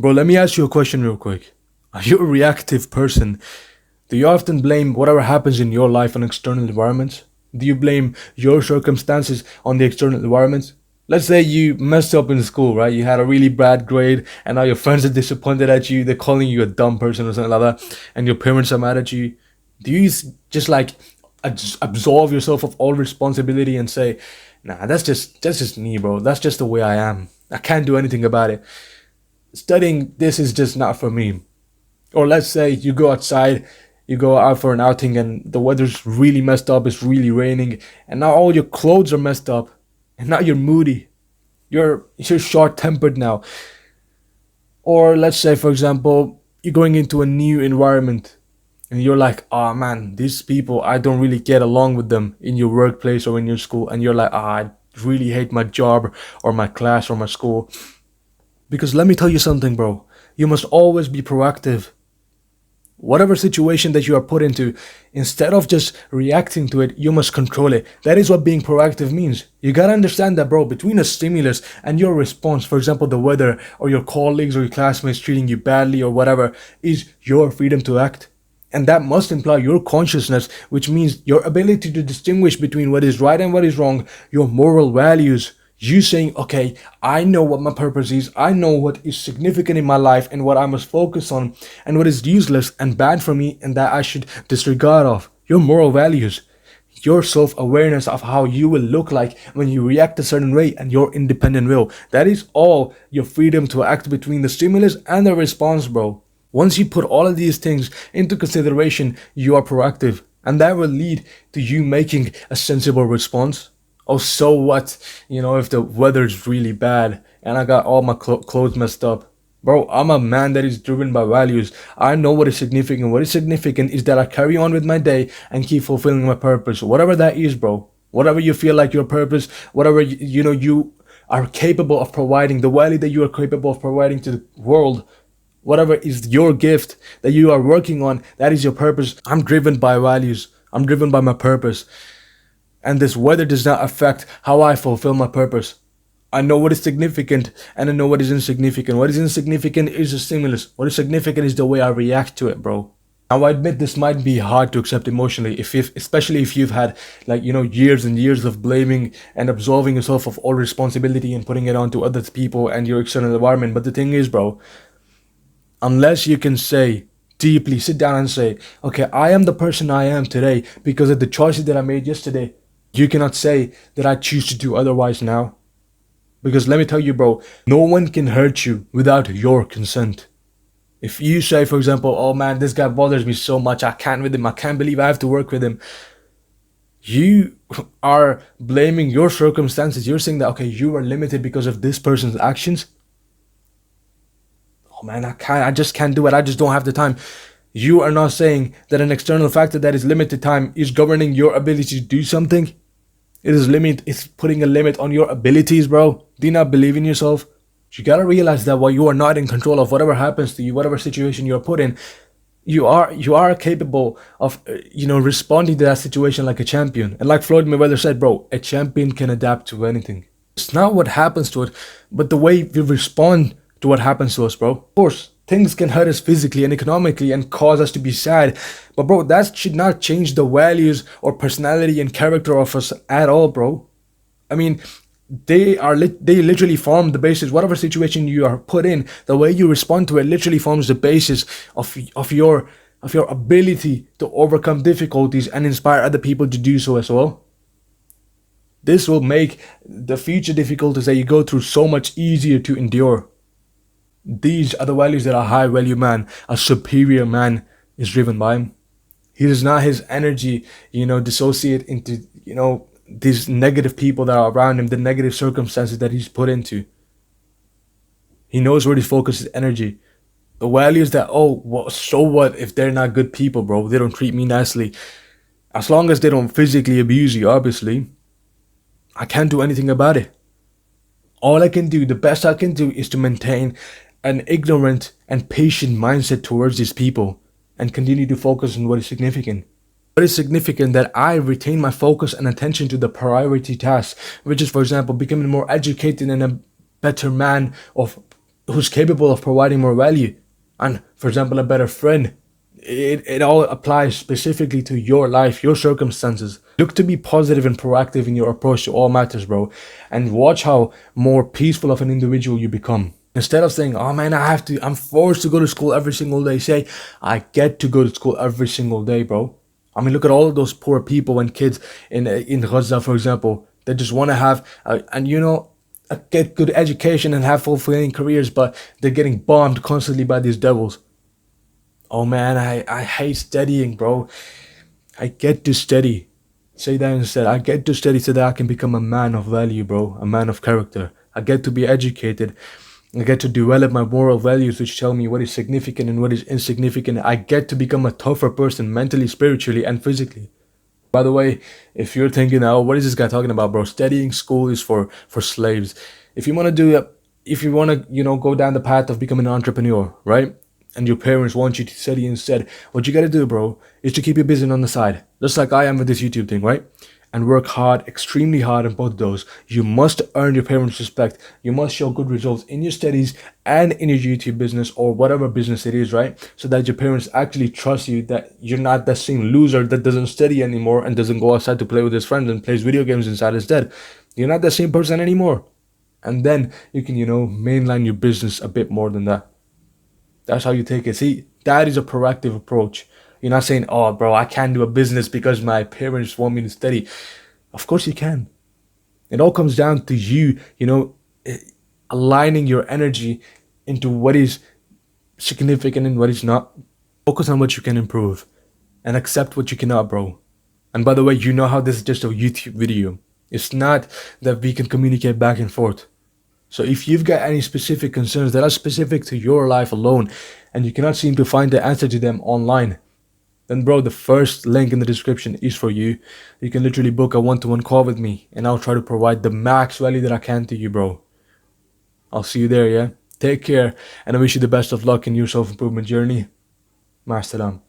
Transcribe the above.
Bro, let me ask you a question real quick. Are you a reactive person? Do you often blame whatever happens in your life on external environments? Do you blame your circumstances on the external environments? Let's say you messed up in school, right? You had a really bad grade, and now your friends are disappointed at you. They're calling you a dumb person or something like that, and your parents are mad at you. Do you just like absolve yourself of all responsibility and say, "Nah, that's just me, bro. That's just the way I am. I can't do anything about it. Studying this is just not for me." Or let's say you go outside, you go out for an outing and the weather's really messed up, it's really raining, and now all your clothes are messed up, and now you're moody. You're short tempered now. Or let's say for example, you're going into a new environment and you're like, oh man, these people I don't really get along with them in your workplace or in your school, and you're like, I really hate my job or my class or my school. Because let me tell you something, bro. You must always be proactive. Whatever situation that you are put into, instead of just reacting to it, you must control it. That is what being proactive means. You gotta understand that, bro, between a stimulus and your response, for example, the weather or your colleagues or your classmates treating you badly or whatever, is your freedom to act. And that must imply your consciousness, which means your ability to distinguish between what is right and what is wrong, your moral values. You saying, okay, I know what my purpose is, I know what is significant in my life and what I must focus on, and what is useless and bad for me and that I should disregard of. Your moral values, your self-awareness of how you will look like when you react a certain way, and your independent will. That is all your freedom to act between the stimulus and the response, bro. Once you put all of these things into consideration, you are proactive, and that will lead to you making a sensible response. Oh, so what? If the weather's really bad and I got all my clothes messed up. Bro, I'm a man that is driven by values. I know what is significant. What is significant is that I carry on with my day and keep fulfilling my purpose. Whatever that is, bro. Whatever you feel like your purpose, whatever you are capable of providing, the value that you are capable of providing to the world, whatever is your gift that you are working on, that is your purpose. I'm driven by values. I'm driven by my purpose. And this weather does not affect how I fulfill my purpose. I know what is significant and I know what is insignificant. What is insignificant is a stimulus. What is significant is the way I react to it, bro. Now I admit this might be hard to accept emotionally, especially if you've had years and years of blaming and absolving yourself of all responsibility and putting it onto other people and your external environment. But the thing is, bro, unless you can say deeply, sit down and say, okay, I am the person I am today because of the choices that I made yesterday. You cannot say that I choose to do otherwise now. Because let me tell you, bro, no one can hurt you without your consent. If you say, for example, oh man, this guy bothers me so much, I can't with him, I can't believe I have to work with him. You are blaming your circumstances. You're saying that, okay, you are limited because of this person's actions. Oh man, I just can't do it. I just don't have the time. You are not saying that an external factor that is limited time is governing your ability to do something. It's putting a limit on your abilities, bro. Do you not believe in yourself? You gotta realize that while you are not in control of whatever happens to you, whatever situation you're put in, you are capable of responding to that situation like a champion. And like Floyd Mayweather said, bro, a champion can adapt to anything. It's not what happens to it, but the way we respond to what happens to us, bro. Of course, things can hurt us physically and economically and cause us to be sad. But bro, that should not change the values or personality and character of us at all, bro. I mean, they literally form the basis. Whatever situation you are put in, the way you respond to it literally forms the basis of your ability to overcome difficulties and inspire other people to do so as well. This will make the future difficulties that you go through so much easier to endure. These are the values that a high value man, a superior man, is driven by. He does not his energy, dissociate into, these negative people that are around him, the negative circumstances that he's put into. He knows where to focus his energy. The values that, oh, well, so what if they're not good people, bro? They don't treat me nicely. As long as they don't physically abuse you, obviously, I can't do anything about it. All I can do, the best I can do, is to maintain an ignorant and patient mindset towards these people and continue to focus on what is significant. What is significant that I retain my focus and attention to the priority task, which is, for example, becoming more educated and a better man of who's capable of providing more value, and for example, a better friend. It all applies specifically to your life, your circumstances. Look to be positive and proactive in your approach to all matters, bro, and watch how more peaceful of an individual you become. Instead of saying, oh man, I'm forced to go to school every single day, say, I get to go to school every single day, bro. I mean, look at all of those poor people and kids in Gaza, for example. They just want to have, get good education and have fulfilling careers, but they're getting bombed constantly by these devils. Oh man, I hate studying, bro. I get to study. Say that instead. I get to study so that I can become a man of value, bro. A man of character. I get to be educated. I get to develop my moral values, which tell me what is significant and what is insignificant. I get to become a tougher person mentally, spiritually, and physically. By the way, if you're thinking, oh, what is this guy talking about, bro? Studying school is for slaves. If you want to do it, if you want to, go down the path of becoming an entrepreneur, right? And your parents want you to study instead, what you got to do, bro, is to keep you busy on the side, just like I am with this YouTube thing, right? And work hard, extremely hard on both of those. You must earn your parents' respect. You must show good results in your studies and in your YouTube business or whatever business it is, right? So that your parents actually trust you, that you're not that same loser that doesn't study anymore and doesn't go outside to play with his friends and plays video games inside instead. You're not the same person anymore. And then you can, mainline your business a bit more than that. That's how you take it. See, that is a proactive approach. You're not saying, oh, bro, I can't do a business because my parents want me to study. Of course you can. It all comes down to you, aligning your energy into what is significant and what is not. Focus on what you can improve and accept what you cannot, bro. And by the way, you know how this is just a YouTube video. It's not that we can communicate back and forth. So if you've got any specific concerns that are specific to your life alone and you cannot seem to find the answer to them online, then bro, the first link in the description is for you. You can literally book a one-to-one call with me and I'll try to provide the max value that I can to you, bro. I'll see you there, yeah? Take care and I wish you the best of luck in your self-improvement journey. Ma salam.